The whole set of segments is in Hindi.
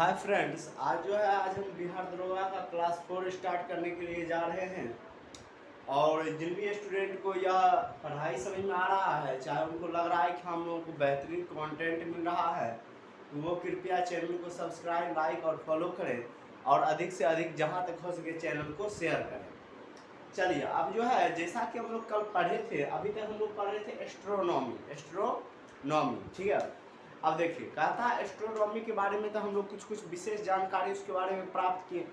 हाय फ्रेंड्स, आज हम बिहार दरोगा का क्लास 4 स्टार्ट करने के लिए जा रहे हैं। और जिन भी स्टूडेंट को यह पढ़ाई समझ में आ रहा है, चाहे उनको लग रहा है कि हम लोगों को बेहतरीन कंटेंट मिल रहा है, तो वो कृपया चैनल को सब्सक्राइब, लाइक और फॉलो करें और अधिक से अधिक जहां तक हो सके चैनल को शेयर करें। चलिए, अब जैसा कि हम लोग कल पढ़े थे, अभी तक हम लोग पढ़ रहे थे एस्ट्रोनॉमी, ठीक है। अब देखिए, कहा था एस्ट्रोनॉमी के बारे में तो हम लोग कुछ विशेष जानकारी उसके बारे में प्राप्त किए,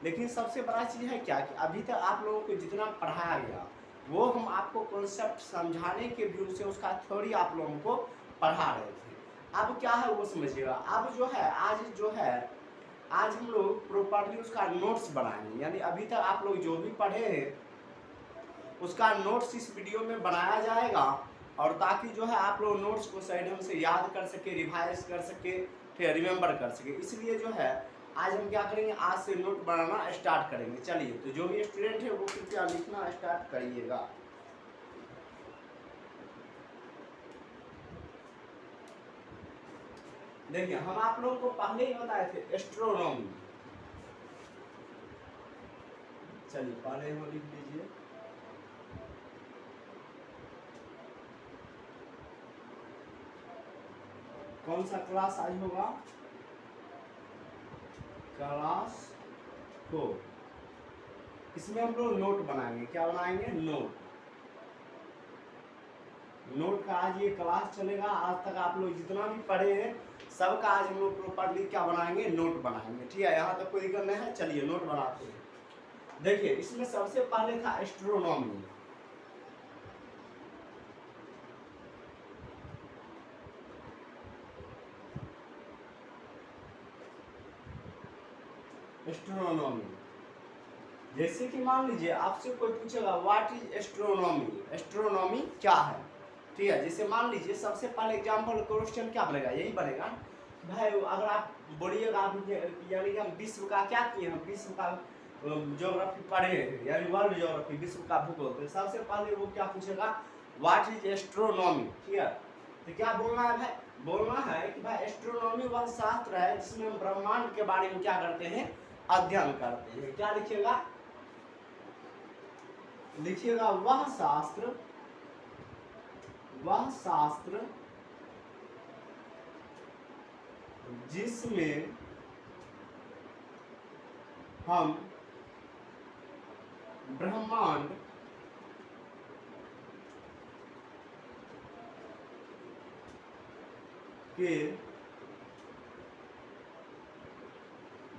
लेकिन सबसे बड़ा चीज़ है क्या कि अभी तक आप लोगों को जितना पढ़ाया गया वो हम आपको कॉन्सेप्ट समझाने के व्यू से उसका थ्योरी आप लोगों को पढ़ा रहे थे। अब क्या है वो समझिएगा। अब आज हम लोग प्रॉपर्ली उसका नोट्स बनाएंगे, यानी अभी तक आप लोग जो भी पढ़े हैं उसका नोट्स इस वीडियो में बनाया जाएगा, और ताकि आप लोग नोट्स को सही ढंग से याद कर सके, रिवाइज कर सके, फिर रिमेंबर कर सके। इसलिए आज हम क्या करेंगे, आज से नोट बनाना स्टार्ट करेंगे। चलिए, तो जो भी स्टूडेंट है वो कृपया लिखना स्टार्ट करिएगा। देखिए, हम आप लोगों को पहले ही बताए थे एस्ट्रोनॉमी। चलिए, पहले वो लिख लीजिए। कौन सा क्लास आज होगा? क्लास 4। इसमें हम लोग नोट बनाएंगे। क्या बनाएंगे? नोट का आज ये क्लास चलेगा। आज तक आप लोग जितना भी पढ़े हैं सबका आज हम लोग प्रॉपर्ली क्या बनाएंगे, नोट बनाएंगे। ठीक है, यहाँ तक कोई दिक्कत नहीं है। चलिए, नोट बनाते हैं। देखिए, इसमें सबसे पहले था एस्ट्रोनॉमी। एस्ट्रोनॉमी, जैसे कि मान लीजिए आपसे कोई पूछेगा व्हाट इज एस्ट्रोनॉमी, एस्ट्रोनॉमी क्या है, ठीक है। जैसे मान लीजिए सबसे पहले एग्जांपल क्वेश्चन क्या बनेगा, यही बनेगा भाई, अगर आप बोलिएगा यानी कि हम विश्व का क्या किए, हम विश्व का ज्योग्राफी पढ़े हैं, यानी वर्ल्ड ज्योग्राफी, विश्व का भूगोल। तो सबसे पहले वो क्या पूछेगा, व्हाट इज एस्ट्रोनॉमी, ठीक है। तो क्या बोलना है भाई? बोलना है कि भाई एस्ट्रोनॉमी वह शास्त्र है जिसमें हम ब्रह्मांड के बारे में क्या करते हैं, अध्ययन करते हैं। क्या लिखिएगा? लिखिएगा वह शास्त्र जिसमें हम ब्रह्मांड के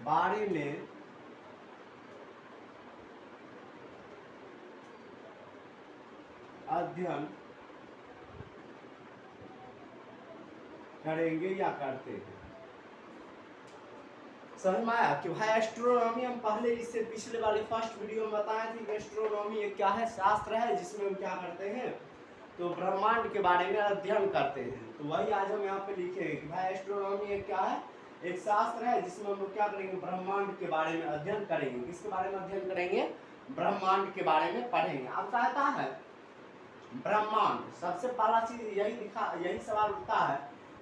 बारे में अध्ययन करेंगे या करते हैं। समझ में आया कि भाई एस्ट्रोनॉमी हम पहले इससे पिछले वाली फर्स्ट वीडियो में बताए थे कि एस्ट्रोनॉमी एक क्या है, शास्त्र है जिसमें हम क्या करते हैं, तो ब्रह्मांड के बारे में अध्ययन करते हैं। तो वही आज हम यहाँ पे लिखेंगे कि भाई एस्ट्रोनॉमी एक क्या है, एक शास्त्र है जिसमें हम लोग क्या करेंगे, ब्रह्मांड के बारे में अध्ययन करेंगे। किसके बारे में अध्ययन करेंगे? ब्रह्मांड के बारे में पढ़ेंगे। अब कहता है ब्रह्मांड, सबसे पहला चीज यही सवाल उठता है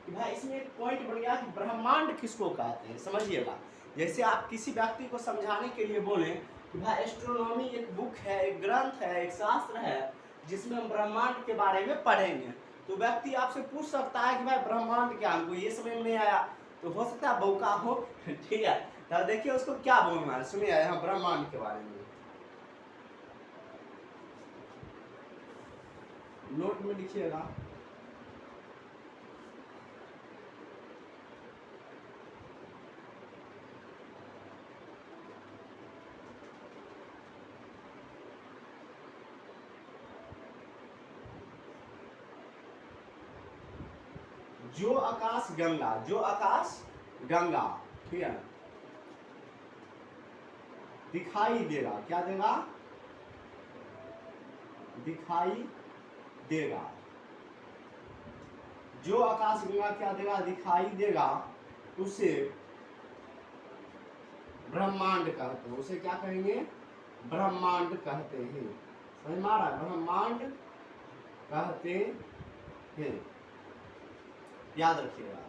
कि भाई इसमें एक पॉइंट बन गया कि ब्रह्मांड किसको कहते हैं। समझिएगा, जैसे आप किसी व्यक्ति को समझाने के लिए बोले कि भाई एस्ट्रोनॉमी एक बुक है, एक ग्रंथ है, एक शास्त्र है जिसमें हम ब्रह्मांड के बारे में पढ़ेंगे, तो व्यक्ति आपसे पूछ सकता है कि भाई ब्रह्मांड क्या, हमको ये समझ में नहीं आया। तो हो सकता है बौका हो ठीक है, तो देखिए उसको क्या बोलना है, सुनिए यहाँ ब्रह्मांड के बारे में नोट में लिखिएगा। जो आकाश गंगा, ठीक है, दिखाई देगा। क्या देगा? दिखाई देगा। जो आकाश गंगा क्या देगा? दिखाई देगा। उसे ब्रह्मांड कहते हैं। उसे क्या कहेंगे? ब्रह्मांड कहते हैं। समझ में आ रहा है? ब्रह्मांड कहते हैं, याद रखिएगा।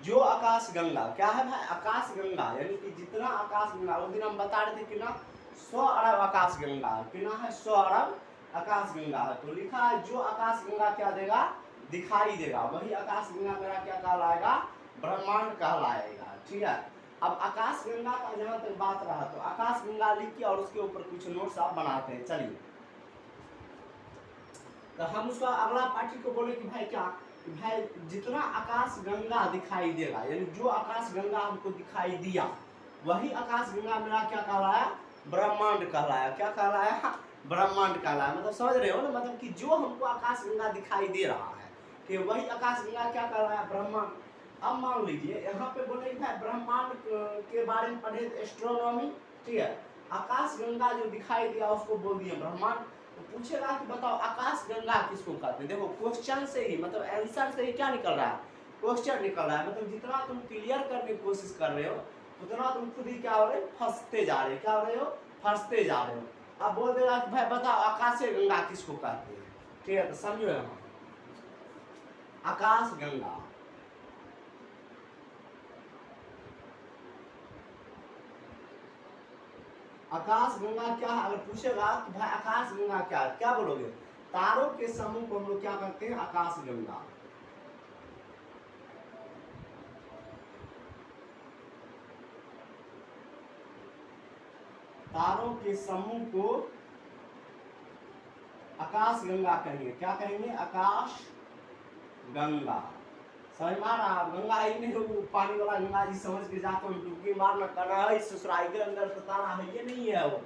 जो आकाश गंगा क्या है भाई, आकाश गंगा यानी कि जितना आकाश गंगा, उस दिन हम बता रहे थे कि ना 100 अरब आकाश गंगा कितना है, 100 अरब आकाश गंगा है। तो लिखा है जो आकाश गंगा क्या देगा, दिखाई देगा, वही आकाश गंगा मेरा क्या कहलाएगा, ब्रह्मांड कहलाएगा। ठीक है, अब आकाश गंगा का जहां तक बात रहा तो आकाश गंगा लिख के और उसके ऊपर कुछ नोट्स आप बनाते हैं। चलिए, तो हम उसका अगला पार्टी को बोले कि भाई क्या, कि भाई जितना आकाश गंगा दिखाई देगा, यानी जो आकाश गंगा हमको दिखाई दिया वही आकाश गंगा मेरा क्या कहलाया, ब्रह्मांड कहलाया। क्या कहलाया, ब्रह्मांड कहलाया। मतलब समझ रहे हो ना, मतलब कि जो हमको आकाश गंगा दिखाई दे रहा है कि वही आकाश गंगा क्या कहलाया, ब्रह्मांड। अब मान लीजिए यहाँ पे बोले भाई ब्रह्मांड के बारे में पढ़े एस्ट्रोनॉमी, ठीक है, आकाश गंगा जो दिखाई दिया उसको बोल दिए ब्रह्मांड। तो पूछेगा कि बताओ आकाश गंगा किसको कहते हैं। देखो क्वेश्चन से ही, मतलब आंसर से ही क्या निकल रहा है, क्वेश्चन निकल रहा है। मतलब जितना तुम क्लियर करने की कोशिश कर रहे हो उतना तुम खुद ही क्या हो रहे हो, फंसते जा रहे हो। क्या हो रहे हो, फंसते जा रहे हो। अब बोल देगा कि भाई बताओ आकाशीय गंगा किसको कहते हैं। ठीक है, तो समझो यहाँ आकाश गंगा, आकाश गंगा क्या है। अगर पूछेगा कि भाई आकाश गंगा क्या है, क्या बोलोगे, तारों के समूह को हम लोग क्या कहते हैं, आकाश गंगा। तारों के समूह को आकाश गंगा कहेंगे। क्या कहेंगे, आकाश गंगा। समझ में आ रहा, गंगा ही नहीं हो पानी वाला गंगा जी समझ के जाते हो डुबकी मारना करना है, ससुराल के अंदर तो तारा है, ये नहीं है वो।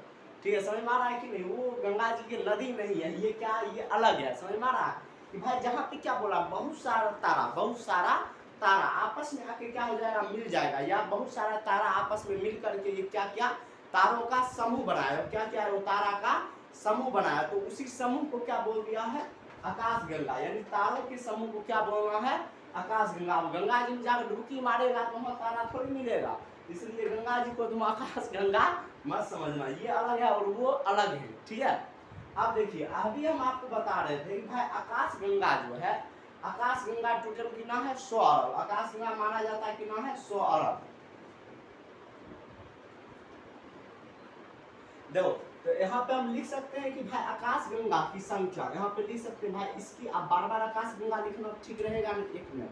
ठीक है, समझ में आ रहा है कि नहीं, वो गंगा जी की नदी नहीं है, ये क्या, ये अलग है। समझ में आ रहा है कि भाई जहाँ पे क्या बोला, बहुत सारा तारा, बहुत सारा तारा आपस में आके क्या हो जाएगा, मिल जाएगा, या बहुत सारा तारा आपस में मिल करके ये क्या क्या तारों का समूह बनाया। क्या क्या है, वो तारा का समूह बनाया। तो उसी समूह को क्या बोल दिया है, आकाश गंगा। यानी तारों के समूह को क्या बोलना है, आकाश गंगा। गंगा जी में जाकर डुबकी मारेगा तो वहाँ तारा थोड़ी मिलेगा, इसलिए गंगा जी को तुम आकाश गंगा मत समझना, ये अलग है और वो अलग है। ठीक है, अब देखिए अभी हम आपको बता रहे थे कि भाई आकाश गंगा जो है, आकाश गंगा टोटल कितना है, 100 अरब। आकाश गंगा माना जाता है कितना है, 100 अरब। देखो तो यहाँ पे हम लिख सकते हैं कि भाई आकाश गंगा की संख्या, यहाँ पे लिख सकते हैं भाई इसकी, अब बार बार आकाश गंगा लिखना ठीक रहेगा नहीं, एक मिनट,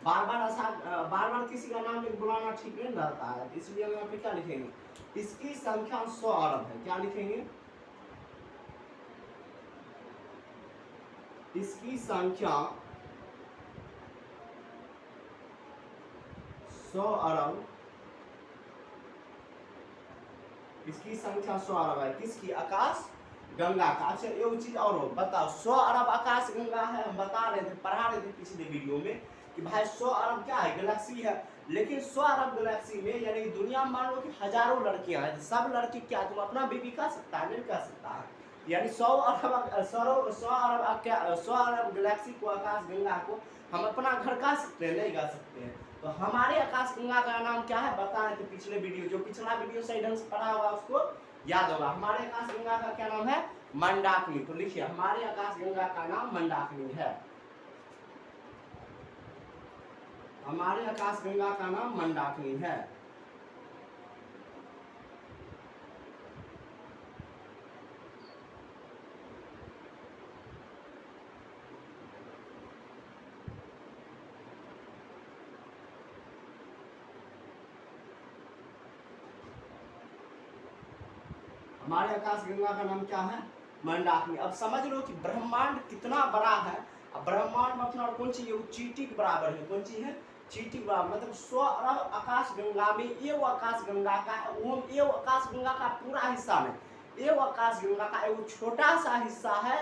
बार बार किसी का नाम बुलाना ठीक नहीं रहता है, इसलिए हम यहाँ पे क्या लिखेंगे, इसकी संख्या 100 अरब है। क्या लिखेंगे, इसकी संख्या 100 अरब, इसकी संख्या 100 अरब है। किसकी, आकाश गंगा का। अच्छा एक चीज और हो, बताओ 100 अरब आकाश गंगा है, हम बता रहे थे, पढ़ा रहे थे पिछले वीडियो में कि भाई 100 अरब क्या है, गैलेक्सी है। लेकिन 100 अरब गैलेक्सी में यानी दुनिया में मान लो कि हजारों लड़कियां हैं, सब लड़की क्या तुम अपना बीबी कर सकता है, नहीं कर सकता है। यानी 100 अरब गैलेक्सी को, आकाश गंगा को हम अपना घर का सकते हैं, नहीं कर सकते हैं। तो हमारे आकाश गंगा का नाम क्या है, बता रहे थे पिछले वीडियो, जो पिछला वीडियो सही ढंग से पढ़ा होगा उसको याद होगा। हमारे आकाश गंगा का क्या नाम है, मंदाकिनी। तो लिखिए हमारे आकाश गंगा का नाम मंदाकिनी है। हमारे आकाश गंगा का नाम मंदाकिनी है। हमारे आकाश गंगा का नाम क्या है, मंदाकिनी। अब समझ लो कि ब्रह्मांड कितना बड़ा है। अब ब्रह्मांड में अपना कौन सी, चींटी के बराबर है, कौन सी है, चींटी के बराबर। मतलब 100 अरब आकाश गंगा में ये आकाश गंगा का, वो ये आकाश गंगा का पूरा हिस्सा नहीं, ये आकाश गंगा का एक छोटा सा हिस्सा है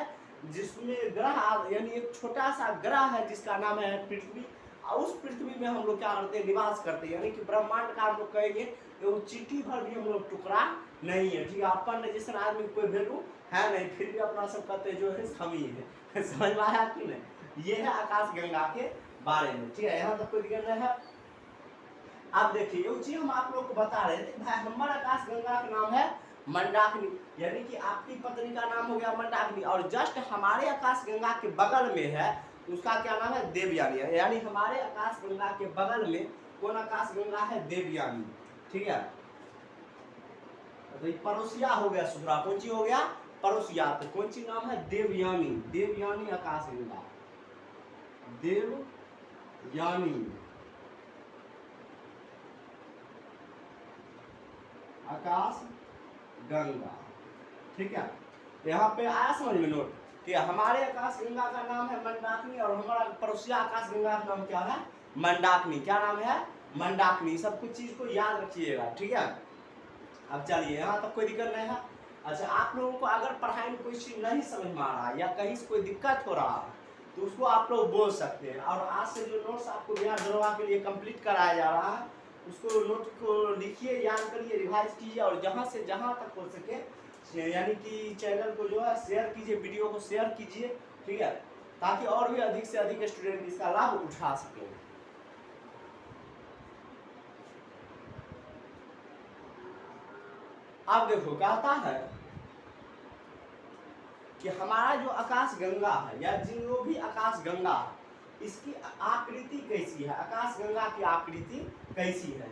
जिसमें ग्रह, यानी एक छोटा सा ग्रह है जिसका नाम है पृथ्वी। और उस पृथ्वी में हम लोग क्या करते हैं, निवास करते हैं। यानी कि ब्रह्मांड का हम लोग कहेंगे तो चींटी भर भी हम लोग टुकड़ा नहीं है। ठीक है, अपन जैसे आदमी कोई वैल्यू है नहीं, फिर भी अपना सब कहते जो है हम ही है। समझ में आया कि नहीं, ये है आकाश गंगा के बारे में। ठीक है, यहाँ तक कोई दिक्कत नहीं है। अब देखिए एक चीज हम आप लोग को बता रहे थे, भाई हमारा आकाश गंगा का नाम है मंदाकिनी, यानी कि आपकी पत्नी का नाम हो गया मंदाकिनी, और जस्ट हमारे आकाश गंगा के बगल में है उसका क्या नाम है, देवयानी। यानी हमारे आकाश गंगा के बगल में कौन आकाश गंगा है? देवयानी। ठीक है, तो ये पड़ोसिया हो गया सुधरा, कौन सी हो गया? पड़ोसिया। तो कौन सी नाम है? देवयानी। देवयानी आकाश गंगा, देवयानी आकाश गंगा। ठीक है, यहाँ पे आया समझ में नोट कि हमारे आकाश गंगा का नाम है मंदाकिनी और हमारा पड़ोसिया आकाश गंगा का नाम क्या है? मंदाकिनी। क्या नाम है? मंदाकिनी। सब कुछ चीज को याद रखिएगा। ठीक है, अब चलिए यहाँ तक कोई दिक्कत नहीं है। अच्छा, आप लोगों को अगर पढ़ाई में कोई चीज नहीं समझ में आ रहा है या कहीं से कोई दिक्कत हो रहा है तो उसको आप लोग बोल सकते हैं। और आज से जो नोट्स आपको बिना डरवा के लिए कंप्लीट कराया जा रहा है उसको नोट को लिखिए, याद करिए, रिवाइज कीजिए और जहाँ से जहाँ तक हो सके यानी कि चैनल को जो है शेयर कीजिए, वीडियो को शेयर कीजिए। ठीक है, ताकि और भी अधिक से अधिक स्टूडेंट इसका लाभ उठा सकें। अब देखो कहता है कि हमारा जो आकाश गंगा है या जो भी आकाश गंगा है इसकी आकृति कैसी है? आकाश गंगा की आकृति कैसी है?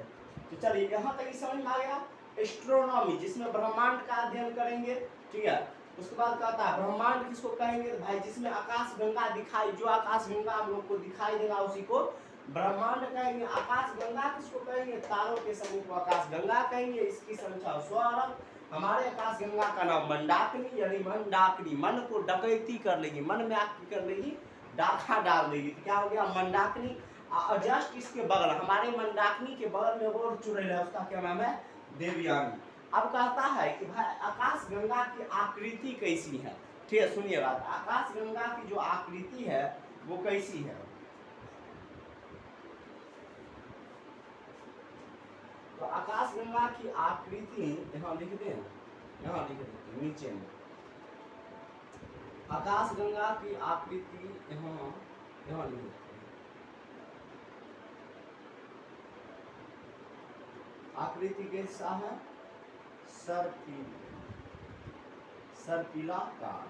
तो चलिए यहाँ तक समझ में आ गया। एस्ट्रोनॉमी जिसमें ब्रह्मांड का अध्ययन करेंगे। ठीक है, उसके बाद कहता है ब्रह्मांड किसको कहेंगे? भाई जिसमें आकाश गंगा दिखाई, जो आकाश गंगा हम लोग को दिखाई देगा उसी को ब्रह्मांड कहेंगे। आकाश गंगा किसको कहेंगे? तारों के समूह को आकाश गंगा कहेंगे। इसकी संख्या 100 अरब। हमारे आकाश गंगा का नाम मंदाकिनी, यानी मंदाकिनी मन को डकैती कर लेगी, मन में आग कर लेगी, डाका डाल देगी। तो क्या हो गया? मंदाकिनी। जस्ट इसके बगल, हमारे मंदाकिनी के बगल में और चुड़ैल है, उसका क्या नाम है? देवयानी। अब कहता है कि भाई आकाश गंगा की आकृति कैसी है? ठीक है, सुनिए बात। आकाश गंगा की जो आकृति है वो कैसी है? तो आकाश गंगा की आकृति यहाँ लिख दें, यहाँ लिख देते हैं नीचे में। आकाश गंगा की आकृति यहाँ यहाँ लिख देते हैं। आकृति कैसा है? सर्पिलाकार।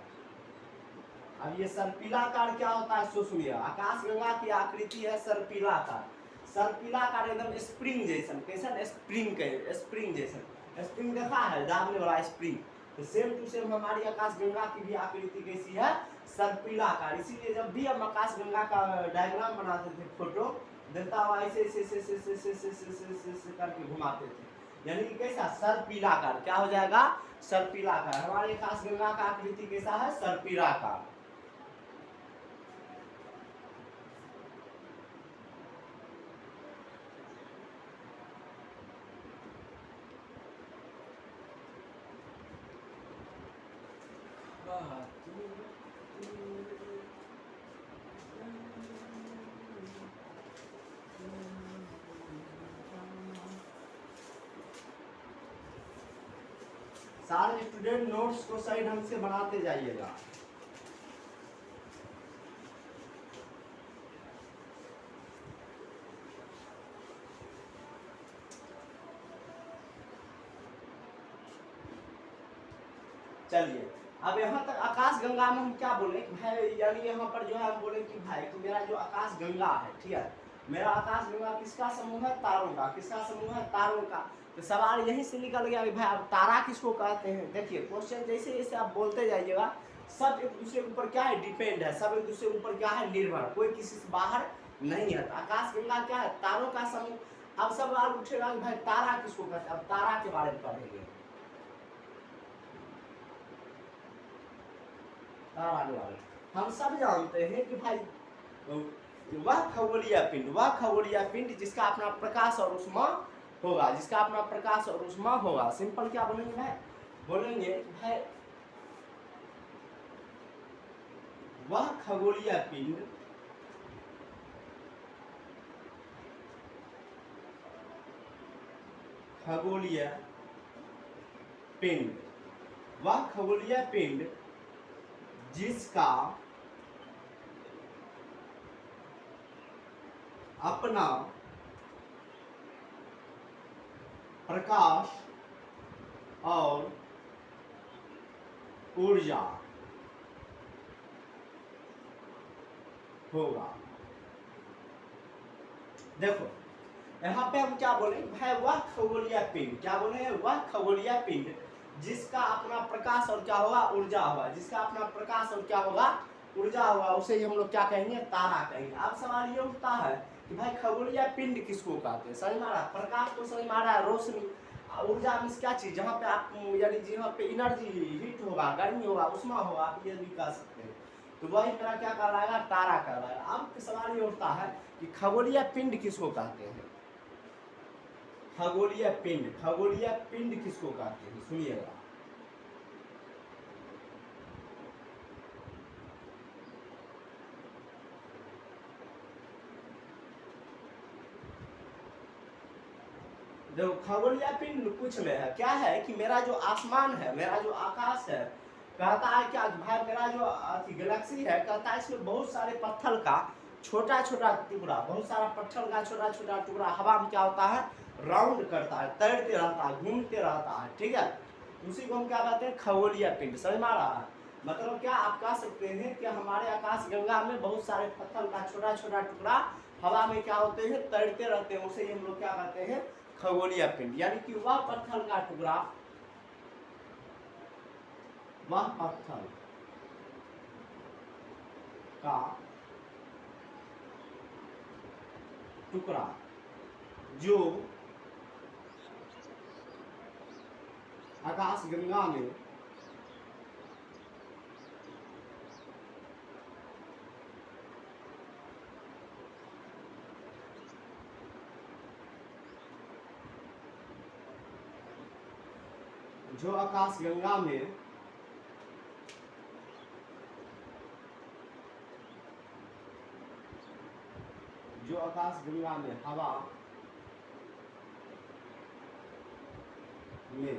अब ये सर्पिलाकार क्या होता है सो सुनिए। आकाश गंगा की आकृति है सर्पिलाकार। सर्पिलाकार एकदम स्प्रिंग जैसन। कैसन? स्प्रिंग के स्प्रिंग जैसन। स्प्रिंग देखा है, दाबने वाला स्प्रिंग। तो सेम टू सेम हमारी आकाश गंगा की भी आकृति कैसी है? सर्पिलाकार। इसीलिए जब भी हम आकाश गंगा का डायग्राम बनाते थे, फोटो देखता हुआ ऐसे ऐसे करके घुमाते थे, यानी कि कैसा? सर्पिलाकार। क्या हो जाएगा? सर्पिलाकार। हमारे आकाश गंगा का आकृति कैसा है? सर्पिलाकार। सारे स्टूडेंट नोट्स को सही ढंग से बनाते जाइएगा। चलिए अब यहाँ तक आकाश गंगा में हम क्या बोले कि भाई, यानी यहाँ पर जो है हम बोले कि भाई कि मेरा जो आकाश गंगा है, ठीक है, मेरा आकाश गंगा किसका समूह है? तारों का। किसका समूह है? तारों का। तो सवाल यहीं से निकल गया कि भाई अब तारा किसको कहते हैं? देखिए क्वेश्चन जैसे जैसे आप बोलते जाइएगा, सब एक दूसरे के ऊपर क्या है? डिपेंड है। सब एक दूसरे के ऊपर क्या है? निर्भर। कोई किसी से बाहर नहीं है। तो आकाश गंगा क्या है? तारों का समूह। अब सवाल उठेगा कि भाई तारा किसको कहते हैं? अब तारा के बारे में पढ़ेंगे। हम सब जानते हैं कि भाई वह खगोलीय पिंड जिसका अपना प्रकाश और उष्मा होगा, जिसका अपना प्रकाश और उष्मा होगा। सिंपल क्या बोलेंगे भाई? बोलेंगे भाई वह खगोलीय पिंड वह खगोलीय पिंड जिसका अपना प्रकाश और ऊर्जा होगा। देखो यहाँ पे हम क्या बोले भाई, वह खगोलीय पिंड, क्या बोले हैं, वह खगोलीय पिंड जिसका अपना प्रकाश और क्या होगा, ऊर्जा होगा, जिसका अपना प्रकाश और क्या होगा, ऊर्जा होगा, उसे ही हम लोग क्या कहेंगे, तारा कहेंगे। अब सवाल ये उठता है कि भाई खगोलीय पिंड किसको कहते हैं, समझ में आ रहा है, प्रकाश तो समझ में आ रहा है, रोशनी, ऊर्जा मीन्स क्या चीज, जहाँ पे आप यानी जहाँ पे एनर्जी, हीट होगा, गर्मी होगा, उष्मा होगा, आप ये भी कह सकते हैं। तो वही मेरा क्या कहलाएगा, तारा कहलाएगा। अब सवाल ये उठता है कि खगोलीय पिंड किसको कहते हैं, खगोलीय पिंड, खगोलीय पिंड किसको कहते हैं, सुनिएगा। देखो खगोलीय पिंड कुछ में है, क्या है कि मेरा जो आसमान है, मेरा जो आकाश है, कहता है क्या भाई, मेरा जो गैलेक्सी है, कहता है इसमें बहुत सारे पत्थर का छोटा छोटा टुकड़ा, बहुत सारा पत्थर का छोटा छोटा टुकड़ा हवा में क्या होता है, राउंड करता है, तैरते रहता है, घूमते रहता है, ठीक है। उसी को हम क्या कहते हैं, खगोलीय पिंड, समझ में आ रहा है। मतलब क्या आप कह सकते हैं कि हमारे आकाश गंगा में बहुत सारे पत्थर का छोटा छोटा टुकड़ा हवा में क्या होते हैं, तैरते रहते हैं, उसे हम लोग क्या कहते हैं, खगोलीय पिंड। यानी कि वह पत्थर का टुकड़ा, वह पत्थर का टुकड़ा जो आकाश गंगा में जो आकाश गंगा में जो आकाश गंगा में हवा में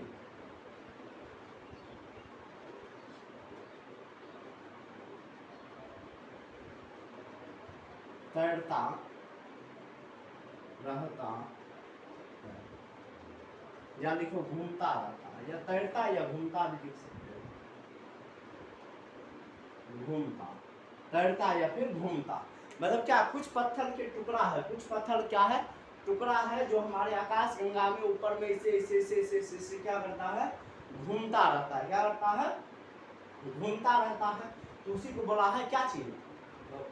तैरता रहता है, या लिखो घूमता रहता है, या तैरता या घूमता भी लिख सकते हो, घूमता, तैरता या फिर घूमता। मतलब क्या, कुछ पत्थर के टुकड़ा है, कुछ पत्थर क्या है, टुकड़ा है, जो हमारे आकाश गंगा में ऊपर में इसे इसे इसे इसे इसे, इसे क्या करता है, घूमता रहता है, क्या करता है, घूमता रहता है। तो उसी को बोला है क्या चीज,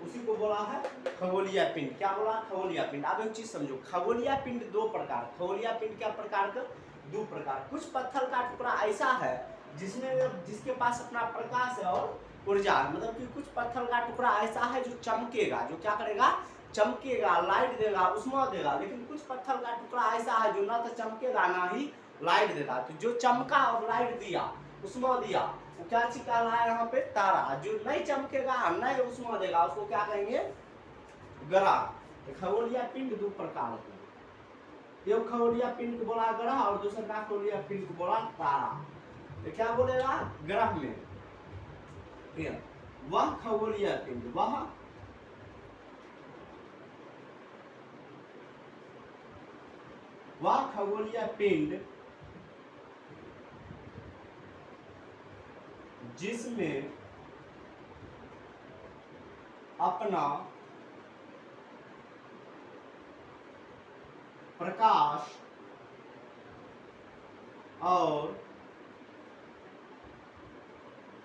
उसी को बोला है खगोलीय पिंड। क्या बोला, खगोलीय पिंड। अब एक चीज समझो, खगोलीय पिंड दो प्रकार, खगोलीय पिंड क्या प्रकार का, दो प्रकार। कुछ पत्थर का टुकड़ा ऐसा है जिसमें जिसके पास अपना प्रकाश है और ऊर्जा, मतलब कि कुछ पत्थर का टुकड़ा ऐसा है जो चमकेगा, जो क्या करेगा, चमकेगा, लाइट देगा, उष्मा देगा। लेकिन कुछ पत्थर का टुकड़ा ऐसा है जो ना तो चमकेगा ना ही लाइट देगा। तो जो चमका और लाइट दिया, उष्मा दिया, वो क्या चीज कहला है यहाँ पे, तारा। जो नहीं चमकेगा, नहीं उष्मा देगा, उसको क्या कहेंगे, ग्रह। तो खगोलीय पिंड दो प्रकार के, एक खगोलीय पिंड को बोला ग्रह और दूसरा खगोलीय पिंड को बोला तारा। तो क्या बोलेगा, ग्रह में वह खगोलीय पिंड, वह खगोलीय पिंड जिसमें अपना प्रकाश और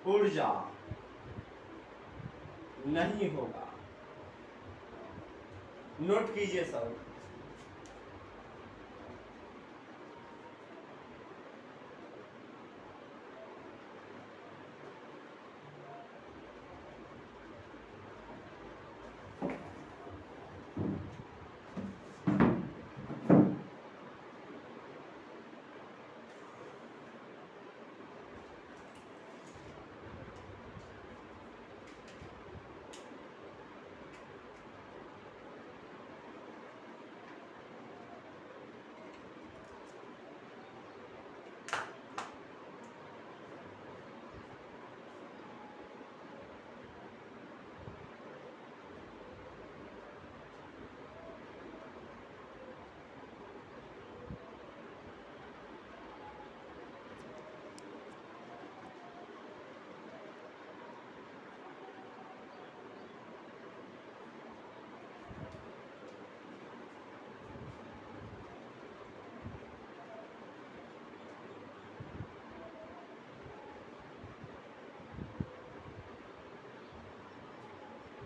ऊर्जा नहीं होगा। नोट कीजिए सब।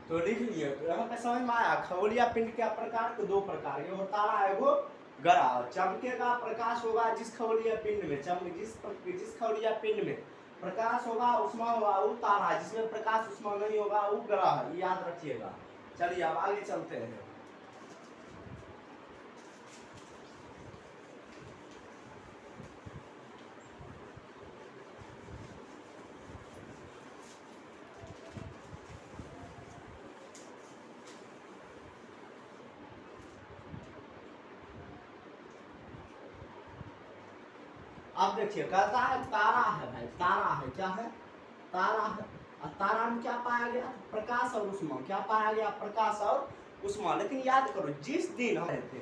तो लिख लिए। तो यहाँ पे समझ में आया, खगोलीय पिंड के प्रकार के दो प्रकार, एगो तारा एगो ग्रह। चमकेगा प्रकाश होगा जिस खगोलीय पिंड में, जिस खगोलीय पिंड में प्रकाश होगा उष्मा होगा वो तारा, जिसमें प्रकाश उष्मा नहीं होगा वो ग्रह, याद रखिएगा। चलिए अब आगे चलते हैं। अब देखिए कहता है तारा है भाई, तारा है, क्या है, तारा है। और तारा में क्या पाया गया, प्रकाश और उष्मा। क्या पाया गया, प्रकाश और उष्मा। लेकिन याद करो जिस दिन हम थे,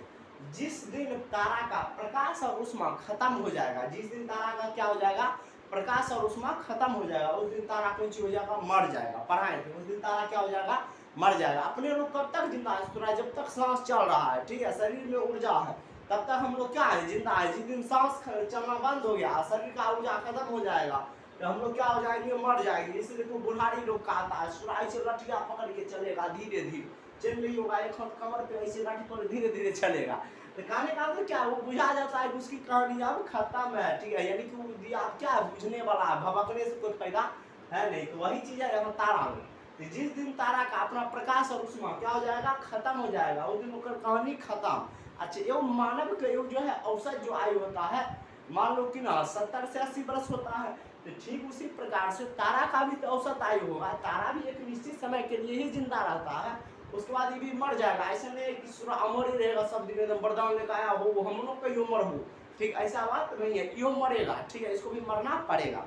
जिस दिन तारा का प्रकाश और उष्मा खत्म हो जाएगा, जिस दिन तारा का क्या हो जाएगा, प्रकाश और उष्मा खत्म हो जाएगा, उस दिन तारा कुछ हो जाएगा, मर जाएगा। पढ़ाए थे उस दिन तारा क्या हो जाएगा, मर जाएगा। अपने लोग कब तक जिंदा है, जब तक सांस चल रहा है, ठीक है, शरीर में ऊर्जा है, तब तक हम लोग क्या है, जिंदा है। जिस दिन सांस चलना बंद हो गया, शरीर का ऊर्जा खत्म हो जाएगा, तो हम लोग क्या हो जाएंगे, मर जाएंगे। इसलिए तो बुढ़ारी लोग कहता है सुराई से लठिया पकड़ के चलेगा, धीरे धीरे चल रही होगा, एक हाथ कमर पे ऐसे लाठी पर धीरे धीरे चलेगा। तो कहने का मतलब क्या, वो बुझा जाता है कि उसकी कहानी अब खत्म है, ठीक है, यानी कि वो दिया क्या बुझने वाला है, भभकने से कोई फायदा है नहीं। तो वही चीज है यहाँ तारा में। तो जिस दिन तारा का अपना प्रकाश और उष्मा क्या हो जाएगा, खत्म हो जाएगा, उस दिन उसका कहानी खत्म। अच्छा, एवं मानव का योग जो है औसत जो आयु होता है, मान लो कि ना 70 से 80 वर्ष होता है, तो ठीक उसी प्रकार से तारा का भी तो औसत आयु होगा। तारा भी एक निश्चित समय के लिए ही जिंदा रहता है, उसके बाद ये भी मर जाएगा। ऐसा नहीं कि सूर्य अमर ही रहेगा सब दिन, एकदम वरदान लेकर आया हो हम लोग का उम्र हो, ठीक, ऐसा बात नहीं है, यो मरेगा, ठीक है, इसको भी मरना पड़ेगा।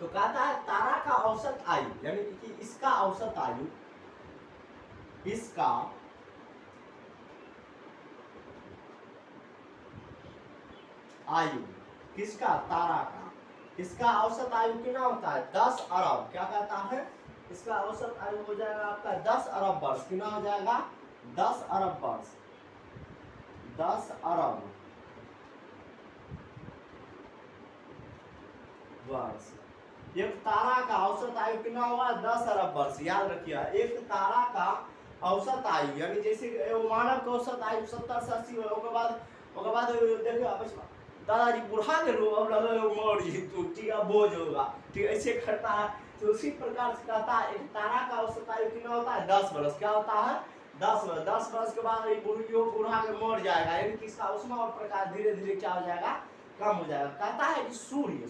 तो कहता है तारा का औसत आयु, यानी कि इसका औसत आयु, इसका आयु, किसका, तारा का, इसका औसत आयु कितना होता है, 10 अरब। क्या कहता है, इसका औसत आयु हो जाएगा आपका 10 अरब वर्ष। कितना हो जाएगा, 10 अरब वर्ष, 10 अरब वर्ष। एक तारा का औसत आयु कितना होगा, 10 अरब वर्ष। याद रखिए, एक तारा का औसत आयु, यानी जैसे मानव का औसत आयु 70 से 80 हो, उसके बाद देखिए दादाजी बुढ़ा के रो, अब लगे मर जी तो, ठीक है, बोझ होगा, ठीक, ऐसे करता है। तो उसी प्रकार से कहता है एक तारा का औसत आयु कितना होता है, 10 वर्ष। क्या होता है, 10 वर्ष। 10 वर्ष के बाद ये बुढ़ा के मर जाएगा, यानी कि इसका उष्मा और प्रकाश धीरे धीरे क्या हो जाएगा, कम हो जाएगा। कहता है कि सूर्य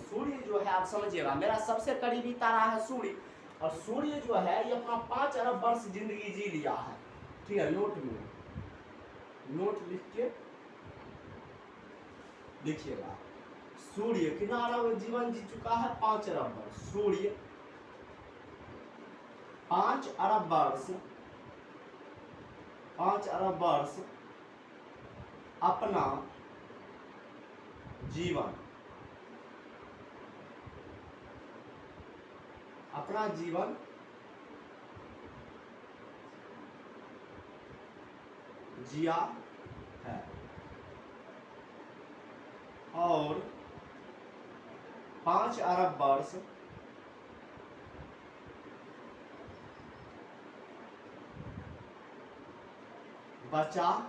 जो है, आप समझिएगा, मेरा सबसे करीबी तारा है सूर्य, और सूर्य जो है ये अपना 5 अरब वर्ष जिंदगी जी लिया है, ठीक है। नोट लिख के लिखिएगा, सूर्य कितना अरब जीवन जी चुका है, 5 अरब वर्ष। सूर्य 5 अरब वर्ष, 5 अरब वर्ष अपना जीवन जिया है, और 5 अरब वर्ष बचा है।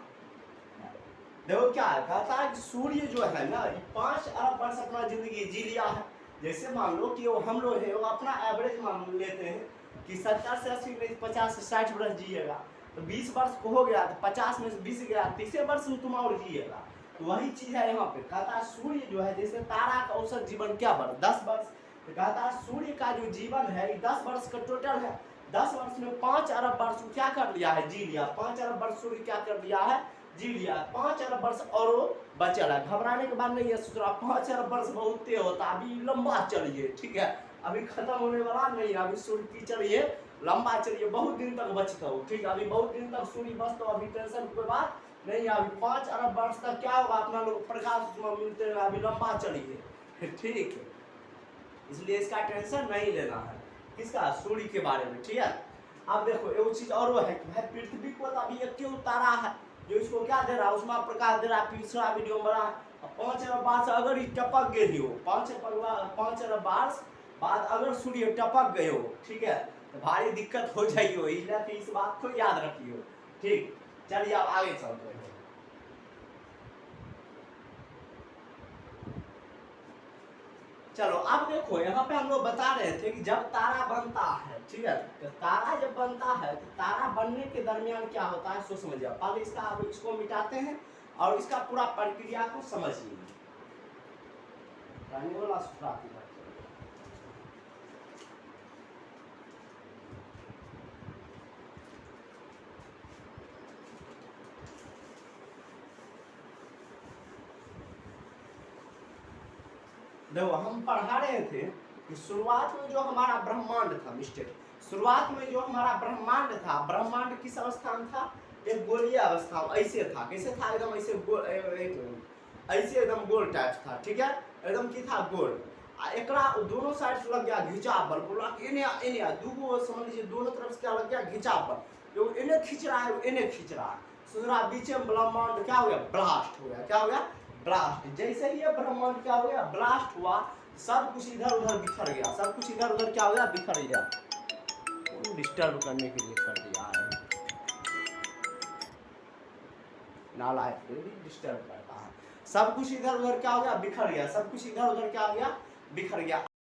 देखो क्या है, कहता है कि सूर्य जो है ना 5 अरब वर्ष अपना जिंदगी जी लिया है। जैसे मान लो कि वो हम लोग है, वो अपना एवरेज मान लेते हैं कि 70 से 80 में 50 से 60 वर्ष जिएगा, तो 20 वर्ष को हो गया, तो 50 में से 20 गया, 30 वर्ष में तुम और जिएगा। तो वही चीज है यहाँ पे, कहता है सूर्य जो है, जैसे तारा का औसत जीवन क्या वर्ष, 10 वर्ष, तो कहता है सूर्य का जो जीवन है 10 वर्ष का टोटल है। 10 वर्ष में 5 अरब वर्ष क्या कर लिया है, जी लिया। 5 अरब वर्ष सूर्य क्या कर लिया है, जी लिया। 5 अरब वर्ष और वो बचा है। घबराने के बाद नहीं है, सोच रहा 5 अरब वर्ष बहुत तेज होता, अभी लंबा चलिए, ठीक है, अभी खत्म होने वाला नहीं है, अभी सूर्य की चलिए लंबा चलिए, बहुत दिन तक बचता हो, ठीक है, अभी बहुत दिन तक सूर्य बचता हो, अभी टेंशन कोई बात नहीं, अभी 5 अरब वर्ष तक क्या होगा, अपना लोग प्रकाश मिलते हैं, अभी लंबा चलिए, ठीक है। इसलिए इसका टेंशन नहीं लेना है, किसका, सूर्य के बारे में, ठीक है। अब देखो एक चीज और वो है कि भाई पृथ्वी को अभी एक क्यों तारा है जो इसको क्या दे रहा है, उसमें प्रकाश दे रहा है। पिछला वीडियो में बना 5 अरब वर्ष अगर ये टपक गई हो, 5 अरब वर्ष बाद अगर सूर्य टपक गए हो, ठीक है, तो भारी दिक्कत हो जाइयो, इसलिए इस बात को याद रखियो। ठीक, चलिए अब आगे चलते हैं। चलो अब देखो, यहाँ पे हम लोग बता रहे थे कि जब तारा बनता है, ठीक है, तो तारा जब बनता है तो तारा बनने के दरमियान क्या होता है सो समझिए। पहले इसको मिटाते हैं और इसका पूरा प्रक्रिया को समझिए। देखो हम पढ़ा रहे थे कि शुरुआत में जो हमारा ब्रह्मांड था मिस्टर, शुरुआत में जो हमारा ब्रह्मांड था, ब्रह्मांड किस अवस्था में था? एक गोलीय अवस्था में। ऐसे था, कैसे था? एकदम ऐसे गोल, ऐसे एकदम गोल टाइप था, ठीक है, एकदम की था गोल। एकरा दोनों साइड से लग गया घिंचाव बल, बोला इन्हें इन्हें दूगो समझ लीजिए, दोनों तरफ से क्या लग गया घिंचाव बल, जो इन्हें खींच रहा है इन्हें खींच रहा है। सुधरा बीच में ब्रह्मांड क्या हो गया? ब्लास्ट हो गया। क्या हो गया? ब्लास्ट। जैसे ही ये ब्रह्मांड क्या हो गया? ब्लास्ट हुआ, सब कुछ इधर उधर बिखर गया, सब कुछ इधर उधर क्या हो गया? बिखर गया। डिस्टर्ब करने के लिए कर दिया है, नालायक डिस्टर्ब करता है। सब कुछ इधर उधर क्या हो गया? बिखर गया। सब कुछ इधर उधर क्या हो गया? बिखर गया।